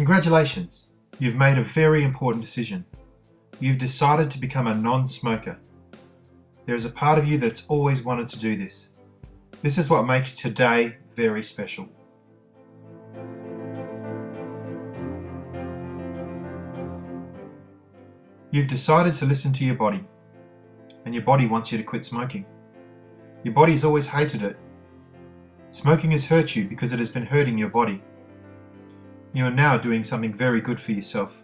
Congratulations, you've made a very important decision. You've decided to become a non-smoker. There is a part of you that's always wanted to do this. This is what makes today very special. You've decided to listen to your body, and your body wants you to quit smoking. Your body has always hated it. Smoking has hurt you because it has been hurting your body. You are now doing something very good for yourself.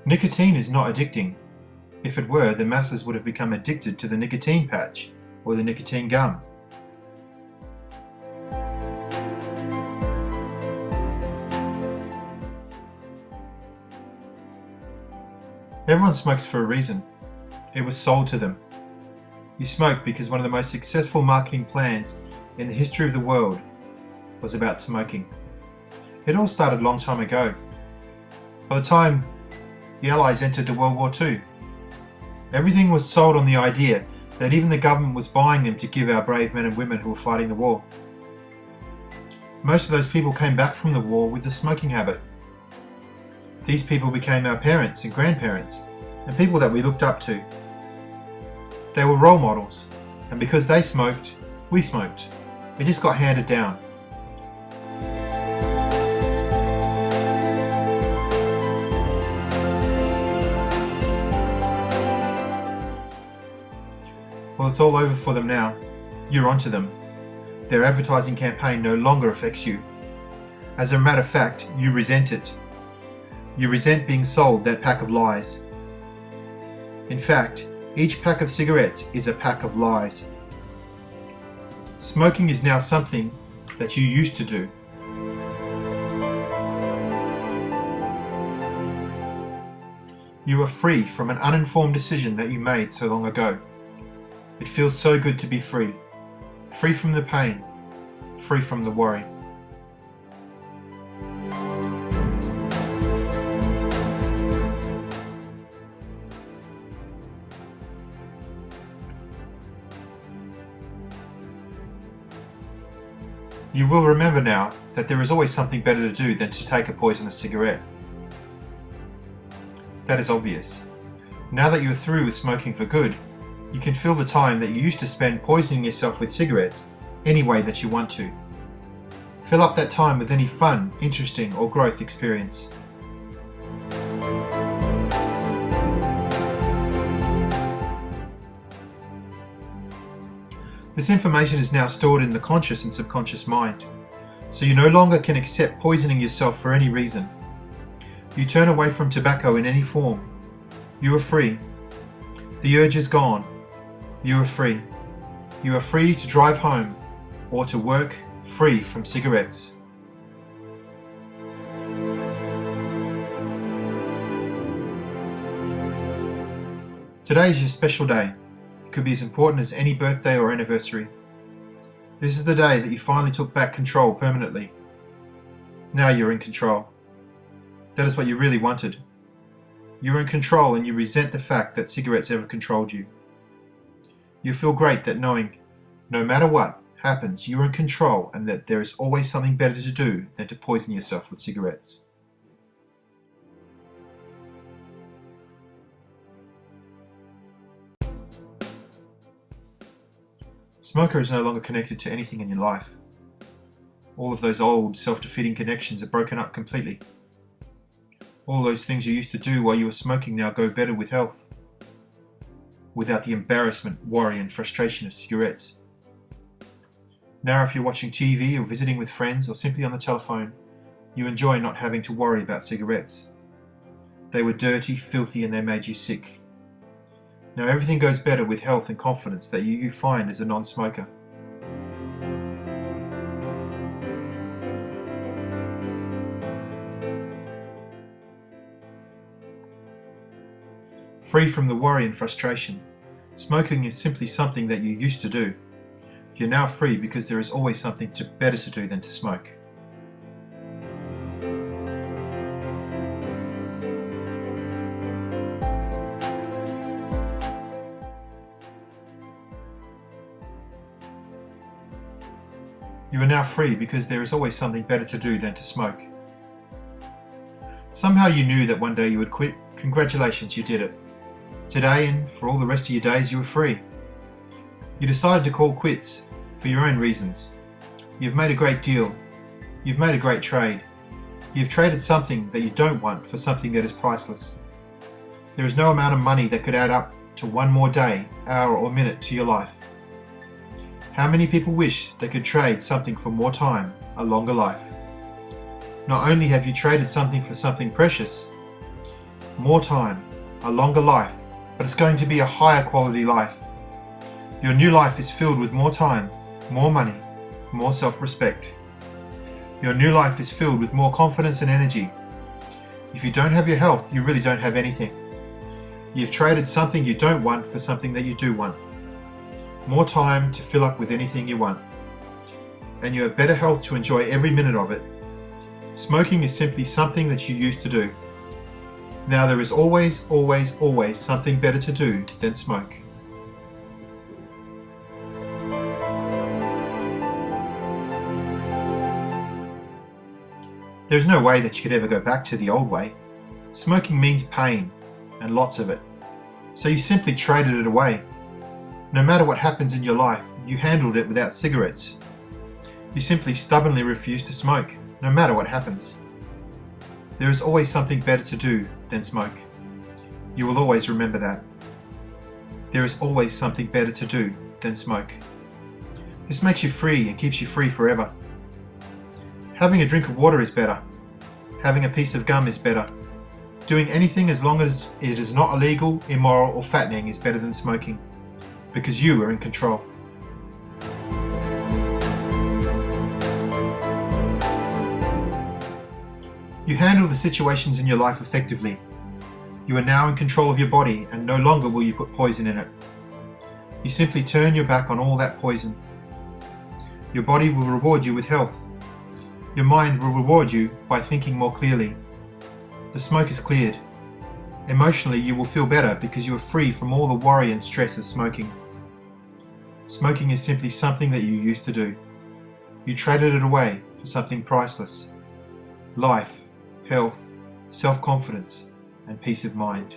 Nicotine is not addicting. If it were, the masses would have become addicted to the nicotine patch or the nicotine gum. Everyone smokes for a reason. It was sold to them. You smoke because one of the most successful marketing plans in the history of the world was about smoking. It all started a long time ago. By the time the Allies entered the World War II, everything was sold on the idea that even the government was buying them to give our brave men and women who were fighting the war. Most of those people came back from the war with the smoking habit. These people became our parents and grandparents, and people that we looked up to. They were role models, and because they smoked, we smoked. It just got handed down. Well, it's all over for them now. You're onto them. Their advertising campaign no longer affects you. As a matter of fact, you resent it. You resent being sold that pack of lies. In fact, each pack of cigarettes is a pack of lies. Smoking is now something that you used to do. You are free from an uninformed decision that you made so long ago. It feels so good to be free. Free from the pain. Free from the worry. You will remember now that there is always something better to do than to take a poisonous cigarette. That is obvious. Now that you are through with smoking for good, you can fill the time that you used to spend poisoning yourself with cigarettes any way that you want to. Fill up that time with any fun, interesting, or growth experience. This information is now stored in the conscious and subconscious mind, so you no longer can accept poisoning yourself for any reason. You turn away from tobacco in any form. You are free. The urge is gone. You are free. You are free to drive home or to work, free from cigarettes. Today is your special day. It could be as important as any birthday or anniversary. This is the day that you finally took back control permanently. Now you're in control. That is what you really wanted. You're in control and you resent the fact that cigarettes ever controlled you. You feel great that knowing, no matter what happens, you're in control and that there is always something better to do than to poison yourself with cigarettes. Smoker is no longer connected to anything in your life. All of those old, self-defeating connections are broken up completely. All those things you used to do while you were smoking now go better with health, without the embarrassment, worry and frustration of cigarettes. Now if you're watching TV or visiting with friends or simply on the telephone, you enjoy not having to worry about cigarettes. They were dirty, filthy and they made you sick. Now everything goes better with health and confidence that you find as a non-smoker. Free from the worry and frustration. Smoking is simply something that you used to do. You're now free because there is always something better to do than to smoke. You are now free because there is always something better to do than to smoke. Somehow you knew that one day you would quit. Congratulations, you did it. Today and for all the rest of your days you were free. You decided to call quits for your own reasons. You've made a great deal. You've made a great trade. You've traded something that you don't want for something that is priceless. There is no amount of money that could add up to one more day, hour or minute to your life. How many people wish they could trade something for more time, a longer life? Not only have you traded something for something precious, more time, a longer life, but it's going to be a higher quality life. Your new life is filled with more time, more money, more self-respect. Your new life is filled with more confidence and energy. If you don't have your health, you really don't have anything. You've traded something you don't want for something that you do want. More time to fill up with anything you want. And you have better health to enjoy every minute of it. Smoking is simply something that you used to do. Now there is always, always, always something better to do than smoke. There's no way that you could ever go back to the old way. Smoking means pain, and lots of it. So you simply traded it away. No matter what happens in your life, you handled it without cigarettes. You simply stubbornly refuse to smoke, no matter what happens. There is always something better to do than smoke. You will always remember that. There is always something better to do than smoke. This makes you free and keeps you free forever. Having a drink of water is better. Having a piece of gum is better. Doing anything as long as it is not illegal, immoral or fattening is better than smoking, because you are in control. You handle the situations in your life effectively. You are now in control of your body and no longer will you put poison in it. You simply turn your back on all that poison. Your body will reward you with health. Your mind will reward you by thinking more clearly. The smoke is cleared. Emotionally, you will feel better because you are free from all the worry and stress of smoking. Smoking is simply something that you used to do. You traded it away for something priceless. Life, health, self-confidence, and peace of mind.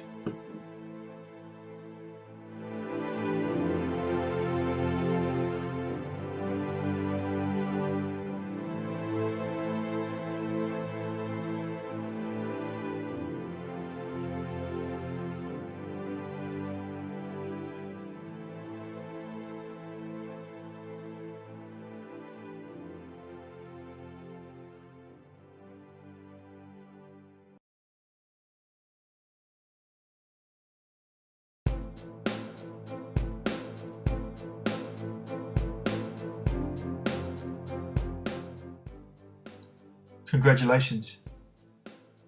Congratulations.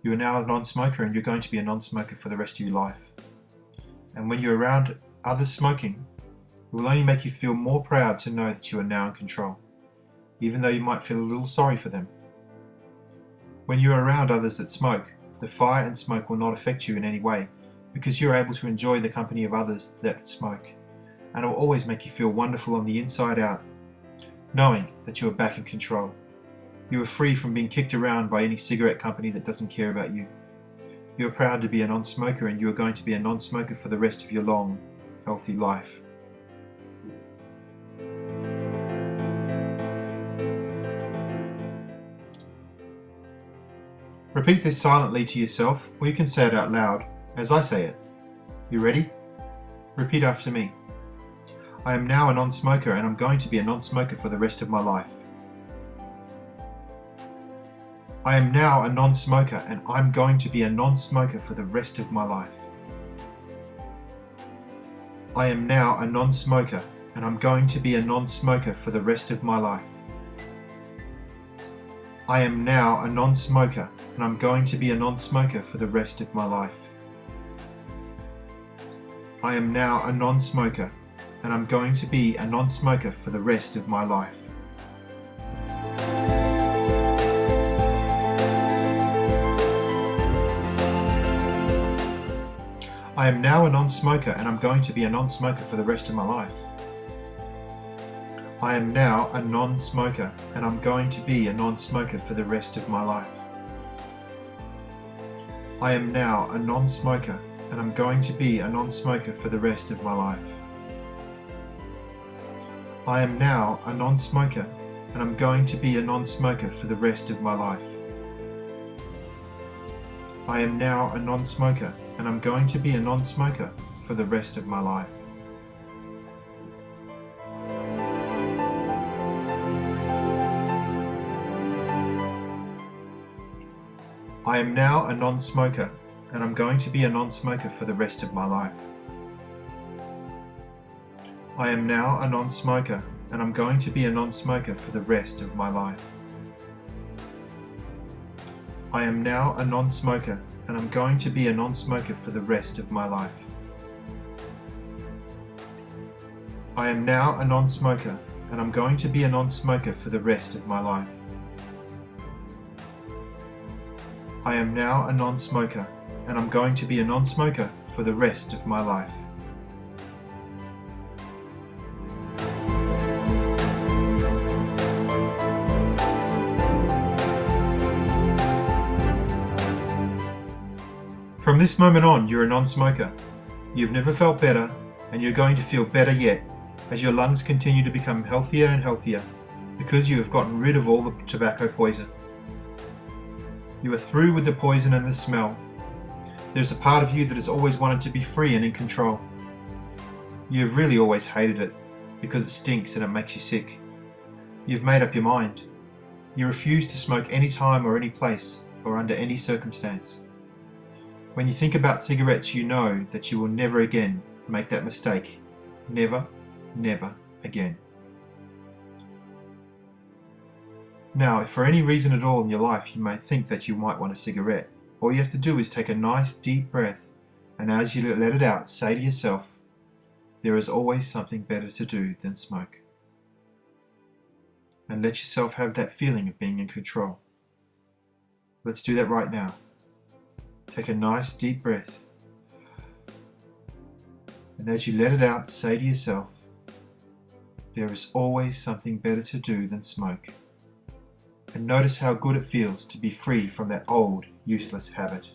You are now a non-smoker and you're going to be a non-smoker for the rest of your life. And when you're around others smoking, it will only make you feel more proud to know that you are now in control, even though you might feel a little sorry for them. When you're around others that smoke, the fire and smoke will not affect you in any way because you're able to enjoy the company of others that smoke, and it will always make you feel wonderful on the inside out, knowing that you are back in control. You are free from being kicked around by any cigarette company that doesn't care about you. You are proud to be a non-smoker and you are going to be a non-smoker for the rest of your long, healthy life. Repeat this silently to yourself, or you can say it out loud, as I say it. You ready? Repeat after me. I am now a non-smoker and I'm going to be a non-smoker for the rest of my life. I am now a non-smoker and I'm going to be a non-smoker for the rest of my life. I am now a non-smoker and I'm going to be a non-smoker for the rest of my life. I am now a non-smoker and I'm going to be a non-smoker for the rest of my life. I am now a non-smoker and I'm going to be a non-smoker for the rest of my life. I am now a non-smoker and I'm going to be a non-smoker for the rest of my life. I am now a non-smoker, and I'm going to be a non-smoker for the rest of my life. I am now a non-smoker, and I'm going to be a non-smoker for the rest of my life. I am now a non-smoker, and I'm going to be a non-smoker for the rest of my life. I am now a non-smoker, and I'm going to be a non-smoker for the rest of my life. I am now a non-smoker, and I'm going to be a non-smoker for the rest of my life. I am now a non-smoker, and I'm going to be a non-smoker for the rest of my life. I am now a non-smoker, and I'm going to be a non-smoker for the rest of my life. I am now a non-smoker, and I'm going to be a non-smoker for the rest of my life. I am now a non-smoker, and I'm going to be a non-smoker for the rest of my life. From this moment on, you're a non-smoker. You've never felt better, and you're going to feel better yet as your lungs continue to become healthier and healthier because you have gotten rid of all the tobacco poison. You are through with the poison and the smell. There's a part of you that has always wanted to be free and in control. You have really always hated it because it stinks and it makes you sick. You've made up your mind. You refuse to smoke any time or any place or under any circumstance. When you think about cigarettes, you know that you will never again make that mistake. Never, never again. Now, if for any reason at all in your life you may think that you might want a cigarette, all you have to do is take a nice deep breath, and as you let it out, say to yourself, there is always something better to do than smoke. And let yourself have that feeling of being in control. Let's do that right now. Take a nice deep breath, and as you let it out, say to yourself, there is always something better to do than smoke. And notice how good it feels to be free from that old, useless habit.